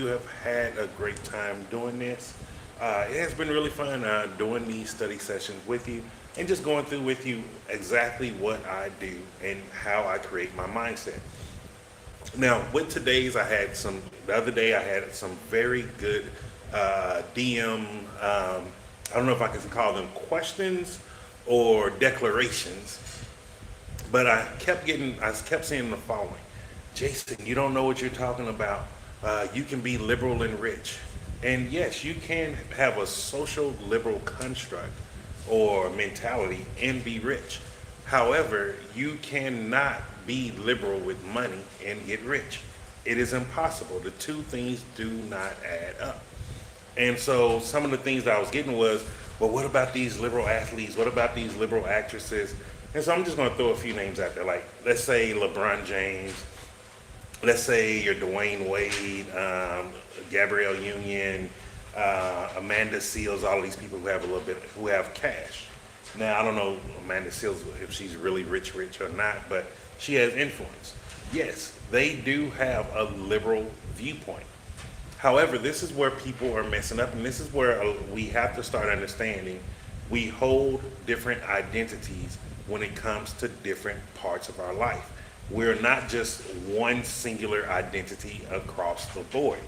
have had a great time doing this. It has been really fun doing these study sessions with you and just going through with you exactly what I do and how I create my mindset. Now, with today's, the other day I had some very good DM, I don't know if I can call them questions or declarations, but I kept seeing the following. Jason, you don't know what you're talking about. You can be liberal and rich. And yes, you can have a social liberal construct or mentality and be rich. However, you cannot be liberal with money and get rich. It is impossible. The two things do not add up. And so some of the things that I was getting was, well, what about these liberal athletes? What about these liberal actresses? And so I'm just going to throw a few names out there. Like, let's say LeBron James, let's say you're Dwayne Wade, Gabrielle Union, Amanda Seals, all of these people who have cash. Now, I don't know Amanda Seals if she's really rich or not, but she has influence. Yes, they do have a liberal viewpoint. However, this is where people are messing up, and this is where we have to start understanding we hold different identities when it comes to different parts of our life. We're not just one singular identity across the board.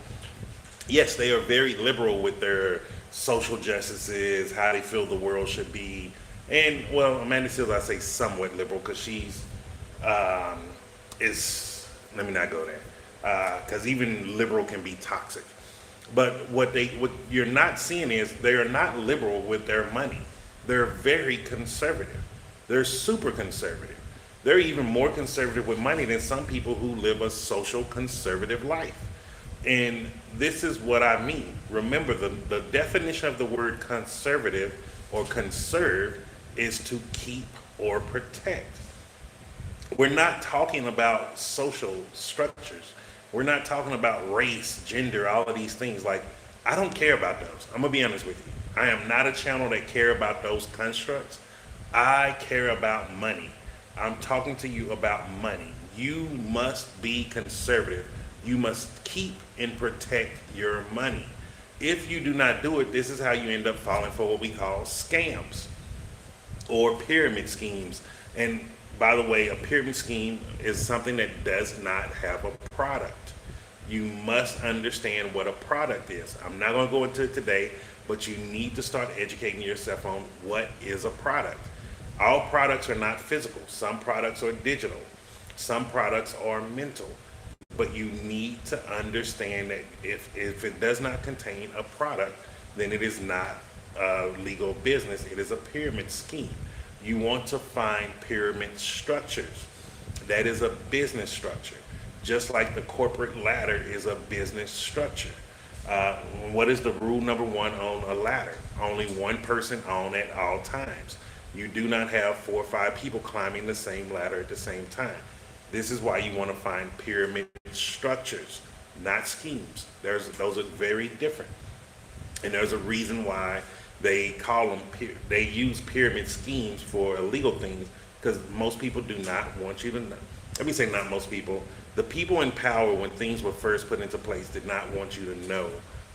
Yes, they are very liberal with their social justices, how they feel the world should be. And, well, Amanda Seals, I say somewhat liberal because um, let me not go there, because even liberal can be toxic. But what you're not seeing is they are not liberal with their money. They're very conservative. They're super conservative. They're even more conservative with money than some people who live a social conservative life. And this is what I mean. Remember, the definition of the word conservative or conserve is to keep or protect. We're not talking about social structures. We're not talking about race, gender, all of these things. Like, I don't care about those. I'm gonna be honest with you. I am not a channel that care about those constructs. I care about money. I'm talking to you about money. You must be conservative. You must keep and protect your money. If you do not do it, this is how you end up falling for what we call scams or pyramid schemes. And by the way, a pyramid scheme is something that does not have a product. You must understand what a product is. I'm not going to go into it today, but you need to start educating yourself on what is a product. All products are not physical. Some products are digital. Some products are mental. But you need to understand that if it does not contain a product, then it is not a legal business. It is a pyramid scheme. You want to find pyramid structures. That is a business structure. Just like the corporate ladder is a business structure. What is the rule number one on a ladder? Only one person on at all times. You do not have 4 or 5 people climbing the same ladder at the same time. This is why you want to find pyramid structures, not schemes. Those are very different. And there's a reason why they use pyramid schemes for illegal things, because most people do not want you to know. Let me say not most people. The people in power, when things were first put into place, did not want you to know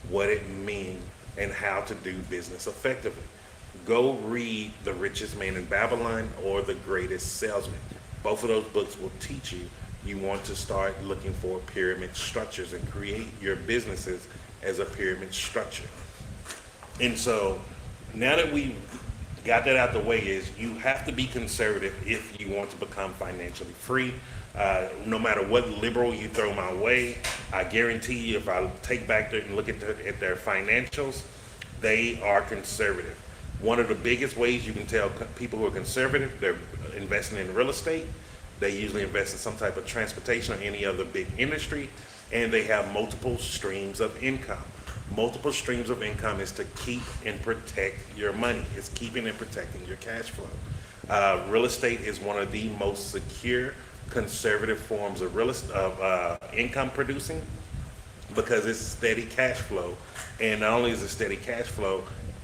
what it means and how to do business effectively. Go read The Richest Man in Babylon or The Greatest Salesman. Both of those books will teach you. You want to start looking for pyramid structures and create your businesses as a pyramid structure. And so now that we got that out the way, is you have to be conservative if you want to become financially free. No matter what liberal you throw my way, I guarantee you, if I take back there and look at their financials, they are conservative. One of the biggest ways you can tell people who are conservative, they're investing in real estate. They usually invest in some type of transportation or any other big industry, and they have multiple streams of income. Multiple streams of income is to keep and protect your money. It's keeping and protecting your cash flow. Real estate is one of the most secure, conservative forms of income producing, because it's steady cash flow. And not only is it steady cash flow,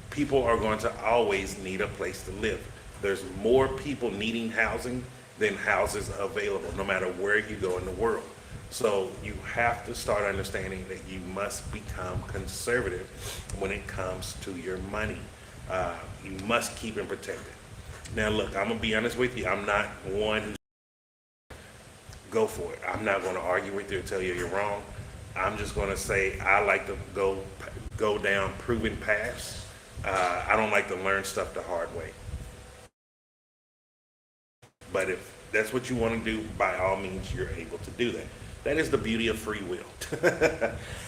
people are going to always need a place to live. There's more people needing housing than houses available, no matter where you go in the world. So you have to start understanding that you must become conservative when it comes to your money. You must keep it protected. Now, look, I'm gonna be honest with you. I'm not one who go for it. I'm not gonna argue with you or tell you you're wrong. I'm just gonna say I like to go down proven paths. I don't like to learn stuff the hard way. But if that's what you want to do, by all means, you're able to do that. That is the beauty of free will.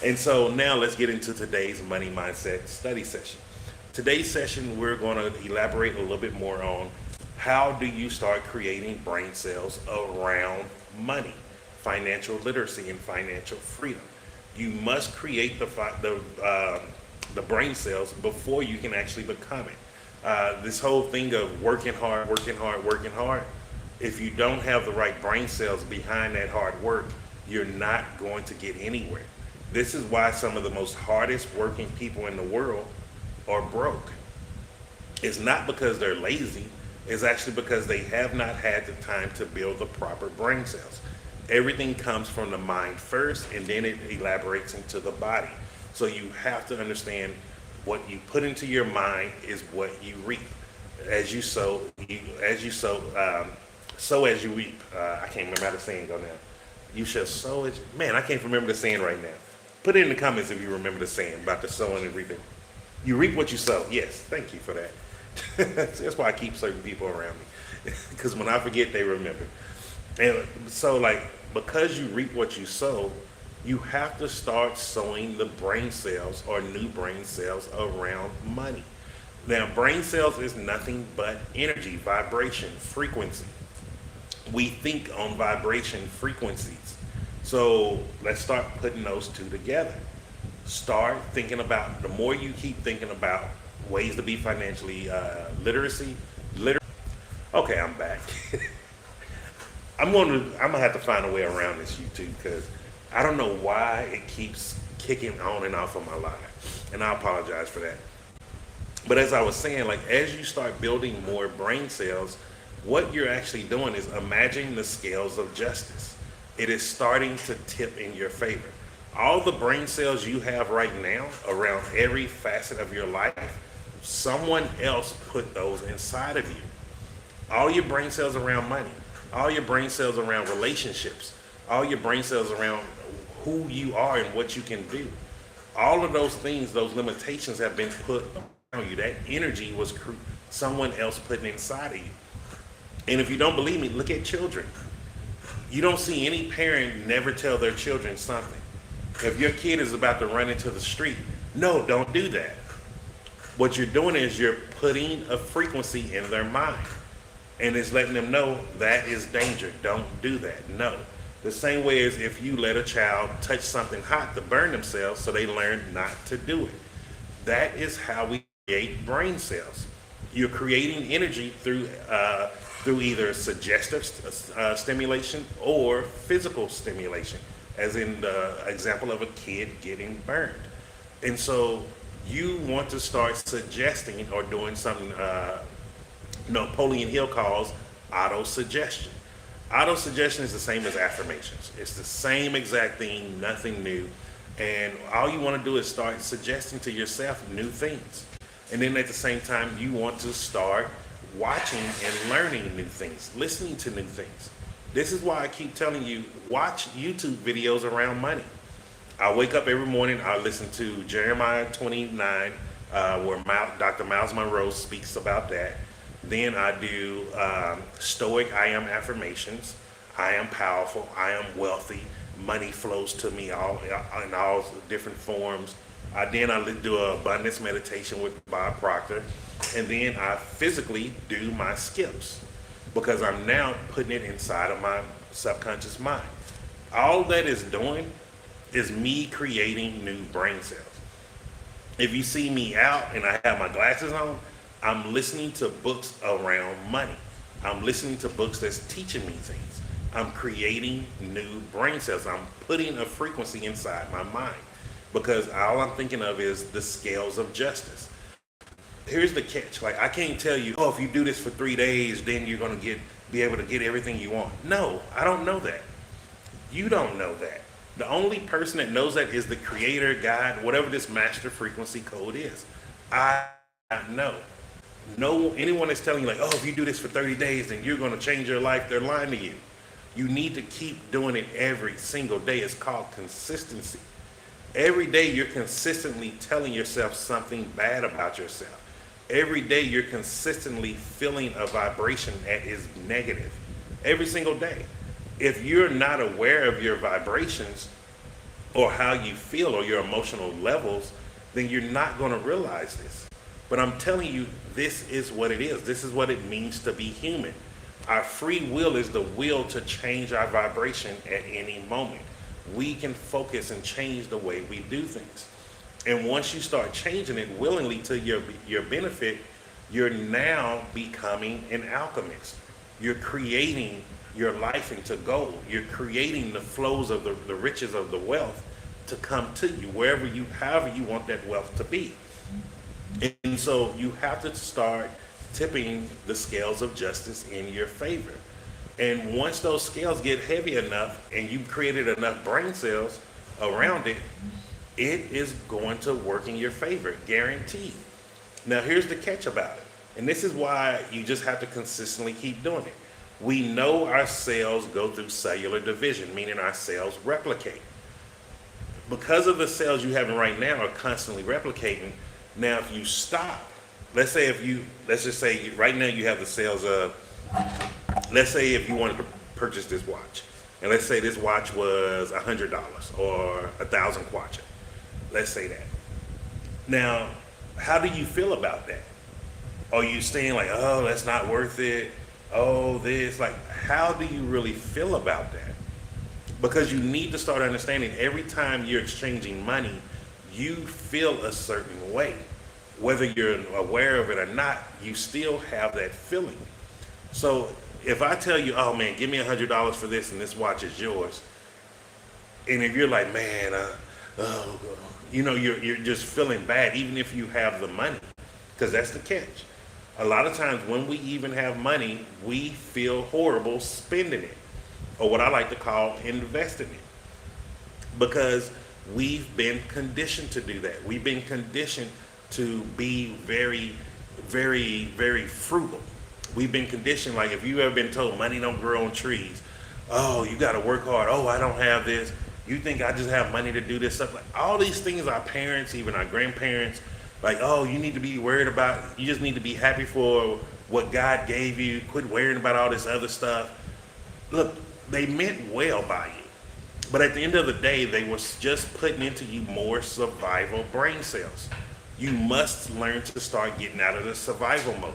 And so now let's get into today's money mindset study session. Today's session, we're going to elaborate a little bit more on how do you start creating brain cells around money, financial literacy, and financial freedom. You must create the brain cells before you can actually become it. This whole thing of working hard, working hard, working hard, if you don't have the right brain cells behind that hard work, you're not going to get anywhere. This is why some of the most hardest working people in the world are broke. It's not because they're lazy, it's actually because they have not had the time to build the proper brain cells. Everything comes from the mind first, and then it elaborates into the body. So you have to understand what you put into your mind is what you reap. As you sow, sow as you reap. I can't remember how the saying go now. You shall sow it. Man, I can't remember the saying right now. Put it in the comments if you remember the saying about the sowing and reaping. You reap what you sow. Yes, thank you for that. That's why I keep certain people around me, because when I forget, they remember. And so, like, because you reap what you sow, you have to start sowing the brain cells or new brain cells around money. Now, brain cells is nothing but energy, vibration, frequency. We think on vibration frequencies. So let's start putting those two together. Start thinking about, the more you keep thinking about ways to be financially okay, I'm back. I'm gonna have to find a way around this YouTube, because I don't know why it keeps kicking on and off of my live, and I apologize for that. But as I was saying, like, as you start building more brain cells, what you're actually doing is imagining the scales of justice. It is starting to tip in your favor. All the brain cells you have right now around every facet of your life, someone else put those inside of you. All your brain cells around money, all your brain cells around relationships, all your brain cells around who you are and what you can do. All of those things, those limitations have been put around you. That energy was someone else putting inside of you. And if you don't believe me, look at children. You don't see any parent never tell their children something. If your kid is about to run into the street, no, don't do that. What you're doing is you're putting a frequency in their mind, and it's letting them know that is danger. Don't do that. No. The same way as if you let a child touch something hot to burn themselves, so they learn not to do it. That is how we create brain cells. You're creating energy through either suggestive stimulation or physical stimulation, as in the example of a kid getting burned. And so you want to start suggesting or doing something Napoleon Hill calls auto-suggestion. Auto-suggestion is the same as affirmations. It's the same exact thing, nothing new. And all you want to do is start suggesting to yourself new things. And then at the same time, you want to start watching and learning new things, listening to new things. This is why I keep telling you, watch YouTube videos around money. I wake up every morning, I listen to Jeremiah 29, where Dr. Miles Monroe speaks about that. Then I do Stoic I am affirmations. I am powerful, I am wealthy, money flows to me in all different forms. Then I do an abundance meditation with Bob Proctor. And then I physically do my skips, because I'm now putting it inside of my subconscious mind. All that is doing is me creating new brain cells. If you see me out and I have my glasses on, I'm listening to books around money. I'm listening to books that's teaching me things. I'm creating new brain cells. I'm putting a frequency inside my mind, because all I'm thinking of is the scales of justice. Here's the catch. Like, I can't tell you, oh, if you do this for 3 days, then you're going to be able to get everything you want. No, I don't know that. You don't know that. The only person that knows that is the creator, God, whatever this master frequency code is. I know. No, anyone that's telling you like, oh, if you do this for 30 days, then you're going to change your life, they're lying to you. You need to keep doing it every single day. It's called consistency. Every day you're consistently telling yourself something bad about yourself. Every day you're consistently feeling a vibration that is negative. Every single day. If you're not aware of your vibrations or how you feel or your emotional levels, then you're not going to realize this. But I'm telling you, this is what it is. This is what it means to be human. Our free will is the will to change our vibration at any moment. We can focus and change the way we do things. And once you start changing it willingly to your benefit, you're now becoming an alchemist. You're creating your life into gold. You're creating the flows of the riches of the wealth to come to you wherever you, however you want that wealth to be. And so you have to start tipping the scales of justice in your favor. And once those scales get heavy enough and you've created enough brain cells around it, it is going to work in your favor, guaranteed. Now here's the catch about it. And this is why you just have to consistently keep doing it. We know our cells go through cellular division, meaning our cells replicate. Because of the cells you have right now are constantly replicating, now if you stop, let's just say right now you have the cells of, let's say if you wanted to purchase this watch, and let's say this watch was $100 or 1,000 kwacha. Let's say that. Now, how do you feel about that? Are you saying like, oh, that's not worth it? Oh, this, like, how do you really feel about that? Because you need to start understanding every time you're exchanging money, you feel a certain way. Whether you're aware of it or not, you still have that feeling. So if I tell you, oh man, give me $100 for this and this watch is yours, and if you're like, man, you're just feeling bad, even if you have the money, because that's the catch. A lot of times when we even have money, we feel horrible spending it, or what I like to call investing it, because we've been conditioned to do that. We've been conditioned to be very, very, very frugal. We've been conditioned, like if you ever been told money don't grow on trees, oh, you got to work hard, oh, I don't have this, you think I just have money to do this stuff, like all these things our parents, even our grandparents, like, oh, you need to be worried about, you just need to be happy for what God gave you, quit worrying about all this other stuff. Look, they meant well by you, but at the end of the day, they were just putting into you more survival brain cells. You must learn to start getting out of the survival mode.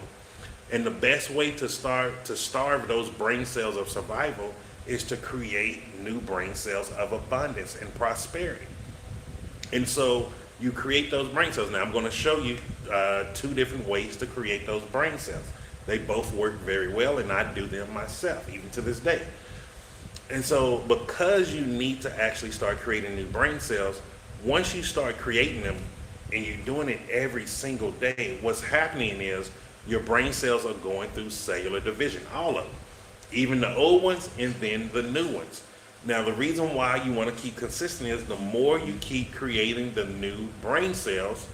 And the best way to start to starve those brain cells of survival is to create new brain cells of abundance and prosperity. And so you create those brain cells. Now I'm going to show you 2 different ways to create those brain cells. They both work very well, and I do them myself, even to this day. And so because you need to actually start creating new brain cells, once you start creating them and you're doing it every single day, what's happening is your brain cells are going through cellular division, all of them, even the old ones and then the new ones. Now, the reason why you want to keep consistent is the more you keep creating the new brain cells,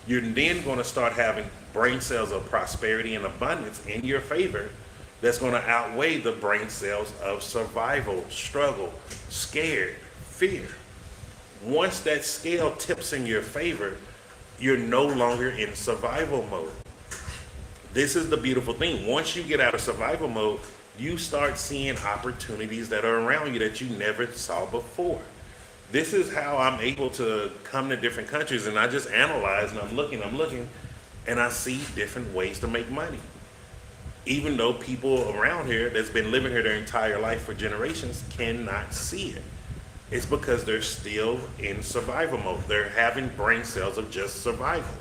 you're then going to start having brain cells of prosperity and abundance in your favor that's going to outweigh the brain cells of survival, struggle, scared, fear. Once that scale tips in your favor, you're no longer in survival mode. This is the beautiful thing. Once you get out of survival mode, you start seeing opportunities that are around you that you never saw before. This is how I'm able to come to different countries, and I just analyze and I'm looking, and I see different ways to make money. Even though people around here that's been living here their entire life for generations cannot see it. It's because they're still in survival mode. They're having brain cells of just survival.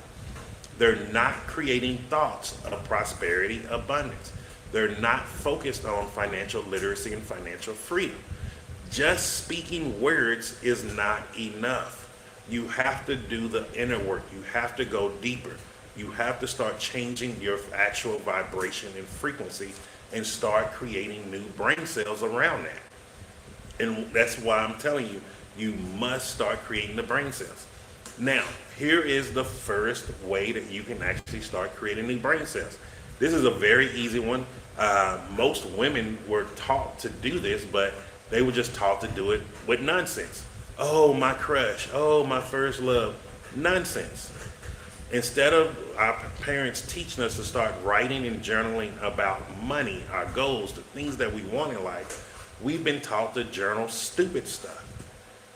They're not creating thoughts of prosperity, abundance. They're not focused on financial literacy and financial freedom. Just speaking words is not enough. You have to do the inner work. You have to go deeper. You have to start changing your actual vibration and frequency and start creating new brain cells around that. And that's why I'm telling you, you must start creating the brain cells. Now, here is the first way that you can actually start creating new brain cells. This is a very easy one. Most women were taught to do this, but they were just taught to do it with nonsense. Oh, my crush. Oh, my first love. Nonsense. Instead of our parents teaching us to start writing and journaling about money, our goals, the things that we want in life, we've been taught to journal stupid stuff.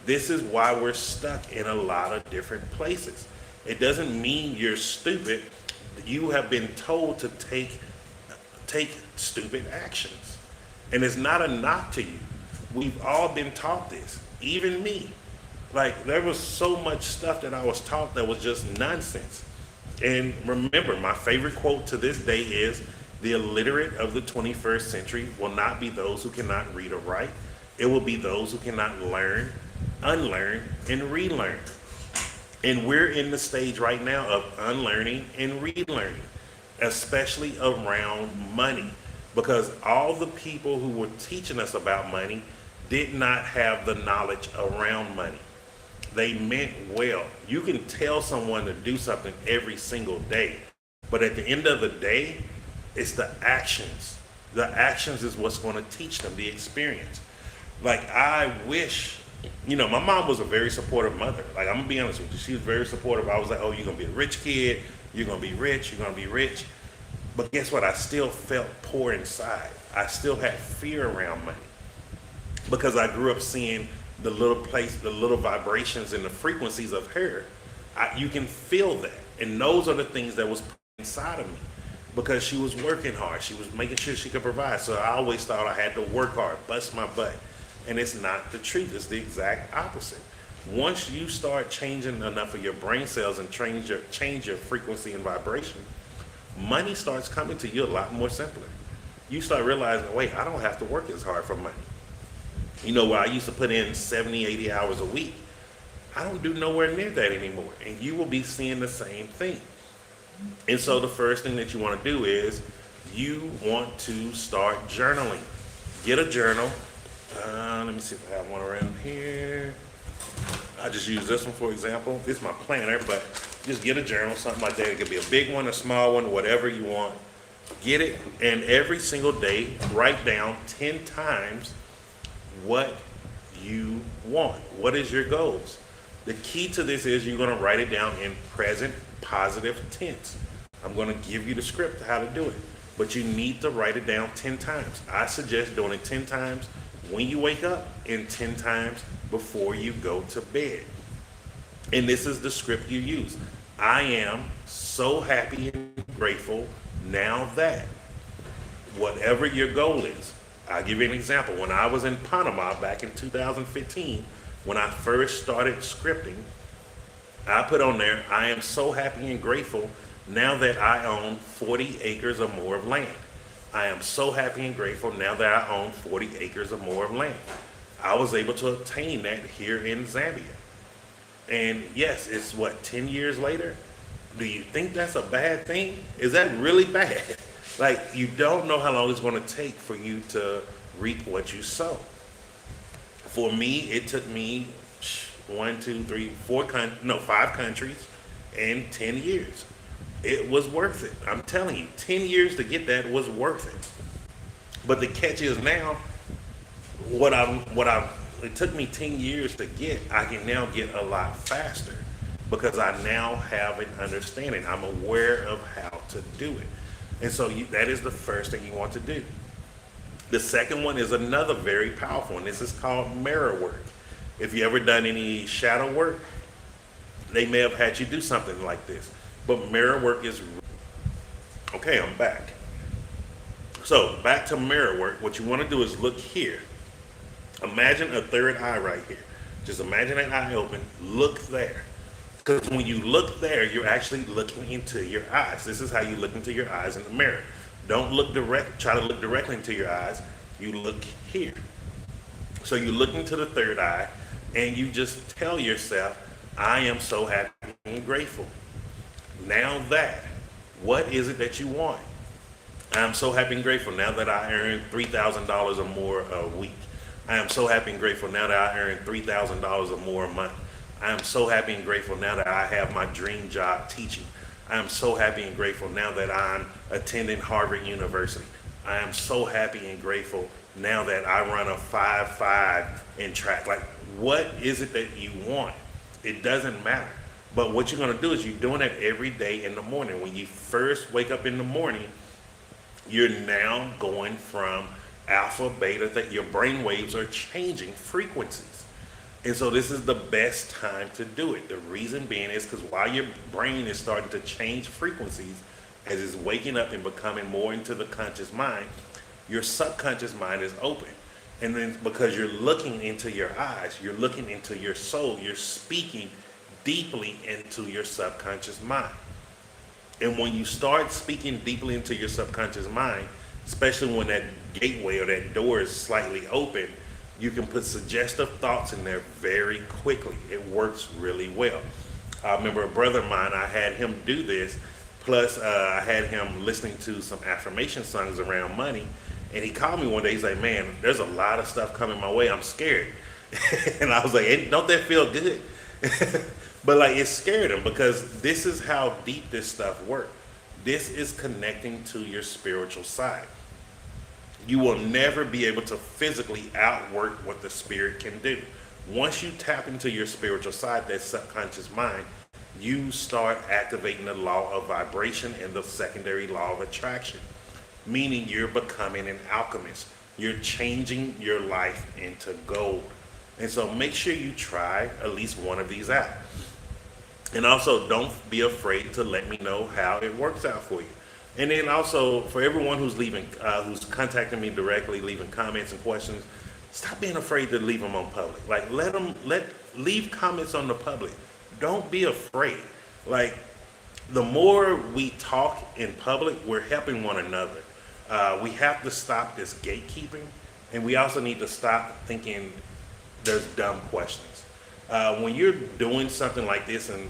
This is why we're stuck in a lot of different places. It doesn't mean you're stupid. You have been told to take stupid actions. And it's not a knock to you. We've all been taught this, even me. Like, there was so much stuff that I was taught that was just nonsense. And remember, my favorite quote to this day is, the illiterate of the 21st century will not be those who cannot read or write. It will be those who cannot learn, unlearn, and relearn. And we're in the stage right now of unlearning and relearning, especially around money, because all the people who were teaching us about money did not have the knowledge around money. They meant well. You can tell someone to do something every single day, but at the end of the day, it's the actions. The actions is what's going to teach them the experience. Like, I wish, my mom was a very supportive mother. Like, I'm gonna be honest with you, she was very supportive. I was like, oh, you're gonna be a rich kid, you're gonna be rich, you're gonna be rich. But guess what? I still felt poor inside. I still had fear around money because I grew up seeing the little vibrations and the frequencies of her. You can feel that. And those are the things that was put inside of me because she was working hard. She was making sure she could provide. So I always thought I had to work hard, bust my butt. And it's not the truth. It's the exact opposite. Once you start changing enough of your brain cells and change your frequency and vibration, money starts coming to you a lot more simpler. You start realizing, wait, I don't have to work as hard for money. Where I used to put in 70, 80 hours a week, I don't do nowhere near that anymore. And you will be seeing the same thing. And so the first thing that you want to do is you want to start journaling. Get a journal. Let me see if I have one around here. I just use this one for example. This is my planner, but just get a journal, something like that. It could be a big one, a small one, whatever you want. Get it, and every single day, write down 10 times what you want. What is your goals? The key to this is you're going to write it down in present positive tense. I'm going to give you the script how to do it, but you need to write it down 10 times. I suggest doing it 10 times when you wake up and 10 times before you go to bed. And this is the script you use. I am so happy and grateful now that whatever your goal is. I'll give you an example. When I was in Panama back in 2015, when I first started scripting, I put on there, I am so happy and grateful now that I own 40 acres or more of land. I am so happy and grateful now that I own 40 acres or more of land. I was able to obtain that here in Zambia. And yes, it's 10 years later? Do you think that's a bad thing? Is that really bad? Like, you don't know how long it's going to take for you to reap what you sow. For me, it took me 5 countries and 10 years. It was worth it. I'm telling you, 10 years to get that was worth it. But the catch is now, it took me 10 years to get, I can now get a lot faster because I now have an understanding. I'm aware of how to do it. And so that is the first thing you want to do. The second one is another very powerful one. This is called mirror work. If you ever done any shadow work, they may have had you do something like this. But mirror work is, okay, I'm back. So back to mirror work. What you want to do is look here. Imagine a third eye right here. Just imagine that eye open, look there. Because when you look there, you're actually looking into your eyes. This is how you look into your eyes in the mirror. Don't try to look directly into your eyes. You look here. So you look into the third eye and you just tell yourself, I am so happy and grateful. Now that, what is it that you want? I'm so happy and grateful now that I earn $3,000 or more a week. I am so happy and grateful now that I earn $3,000 or more a month. I am so happy and grateful now that I have my dream job teaching. I am so happy and grateful now that I'm attending Harvard University. I am so happy and grateful now that I run a 5.5 in track. Like, what is it that you want? It doesn't matter. But what you're going to do is you're doing it every day in the morning. When you first wake up in the morning, you're now going from alpha, beta, that your brain waves are changing frequencies. And so this is the best time to do it. The reason being is because while your brain is starting to change frequencies, as it's waking up and becoming more into the conscious mind, your subconscious mind is open. And then because you're looking into your eyes, you're looking into your soul, you're speaking deeply into your subconscious mind. And when you start speaking deeply into your subconscious mind, especially when that gateway or that door is slightly open, you can put suggestive thoughts in there very quickly. It works really well. I remember a brother of mine, I had him do this, plus I had him listening to some affirmation songs around money, and he called me one day, he's like, man, there's a lot of stuff coming my way, I'm scared. And I was like, hey, don't that feel good? But like, it scared him because this is how deep this stuff works. This is connecting to your spiritual side. You will never be able to physically outwork what the spirit can do. Once you tap into your spiritual side, that subconscious mind, you start activating the law of vibration and the secondary law of attraction, meaning you're becoming an alchemist. You're changing your life into gold. And so make sure you try at least one of these out. And also, don't be afraid to let me know how it works out for you. And then also, for everyone who's who's contacting me directly, leaving comments and questions, stop being afraid to leave them on public. Like, leave comments on the public. Don't be afraid. Like, the more we talk in public, we're helping one another. We have to stop this gatekeeping, and we also need to stop thinking there's dumb questions. When you're doing something like this, and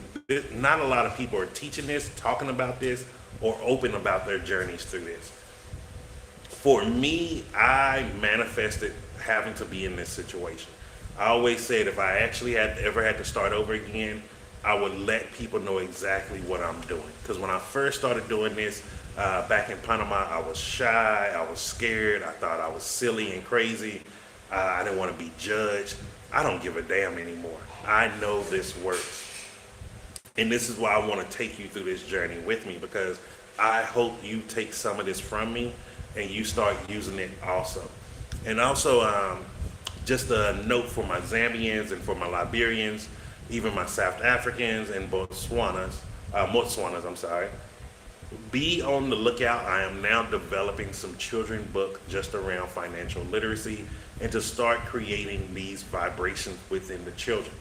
not a lot of people are teaching this, talking about this, or open about their journeys through this. For me, I manifested having to be in this situation. I always said if I actually ever had to start over again, I would let people know exactly what I'm doing. Because when I first started doing this back in Panama, I was shy, I was scared, I thought I was silly and crazy, I didn't want to be judged. I don't give a damn anymore. I know this works. And this is why I want to take you through this journey with me, because I hope you take some of this from me and you start using it also. And also, just a note for my Zambians and for my Liberians, even my South Africans and Botswanas, I'm sorry. Be on the lookout. I am now developing some children book just around financial literacy and to start creating these vibrations within the children.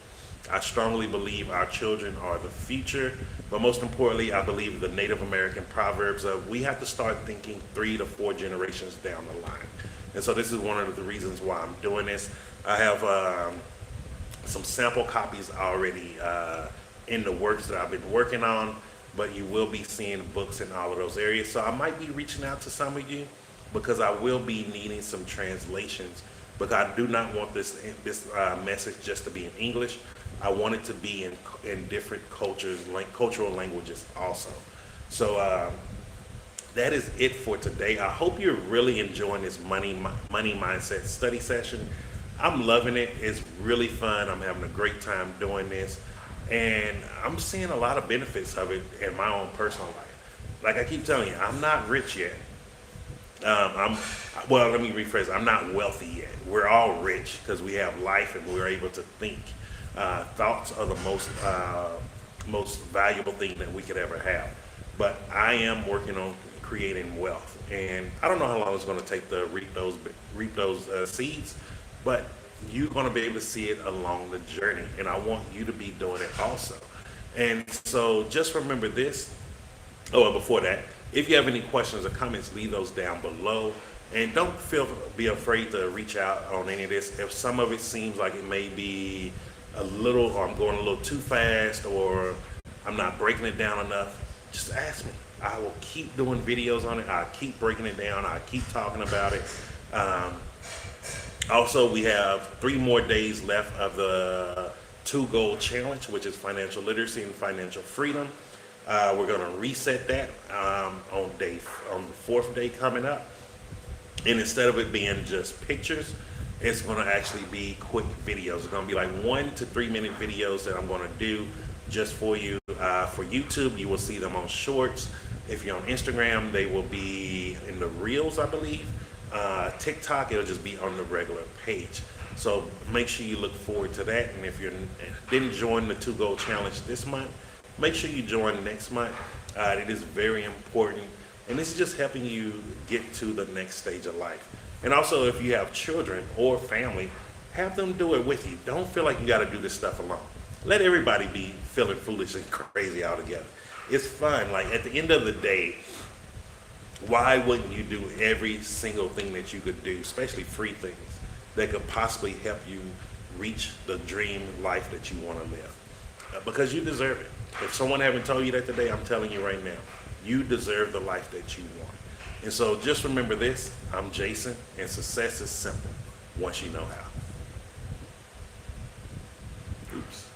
I strongly believe our children are the future, but most importantly, I believe the Native American proverbs of we have to start thinking 3 to 4 generations down the line. And so this is one of the reasons why I'm doing this. I have some sample copies already in the works that I've been working on, but you will be seeing books in all of those areas. So I might be reaching out to some of you because I will be needing some translations, because I do not want this message just to be in English. I want it to be in different cultures, cultural languages also. So that is it for today. I hope you're really enjoying this money mindset study session. I'm loving it. It's really fun. I'm having a great time doing this. And I'm seeing a lot of benefits of it in my own personal life. Like I keep telling you, I'm not rich yet. Let me rephrase. I'm not wealthy yet. We're all rich because we have life and we're able to think. Thoughts are the most valuable thing that we could ever have. But I am working on creating wealth, and I don't know how long it's going to take to reap those seeds, but you're going to be able to see it along the journey, and I want you to be doing it also. And so just remember this. Oh, before that, if you have any questions or comments, leave those down below. And don't be afraid to reach out on any of this. If some of it seems like it may be a little, or I'm going a little too fast, or I'm not breaking it down enough, just ask me. I will keep doing videos on it. I'll keep breaking it down. I'll keep talking about it. Also, we have 3 more days left of the 2 goal challenge, which is financial literacy and financial freedom. We're going to reset that on the fourth day coming up. And instead of it being just pictures, it's going to actually be quick videos. It's going to be like 1 to 3 minute videos that I'm going to do just for you. For YouTube, you will see them on shorts. If you're on Instagram, they will be in the reels, I believe. TikTok, it'll just be on the regular page. So make sure you look forward to that. And if you didn't join the 2 goal challenge this month, make sure you join next month. It is very important. And this is just helping you get to the next stage of life. And also, if you have children or family, have them do it with you. Don't feel like you got to do this stuff alone. Let everybody be feeling foolish and crazy all together. It's fun. Like at the end of the day, why wouldn't you do every single thing that you could do, especially free things that could possibly help you reach the dream life that you want to live? Because you deserve it. If someone haven't told you that today, I'm telling you right now, you deserve the life that you want. And so just remember this, I'm Jason, and success is simple once you know how. Oops.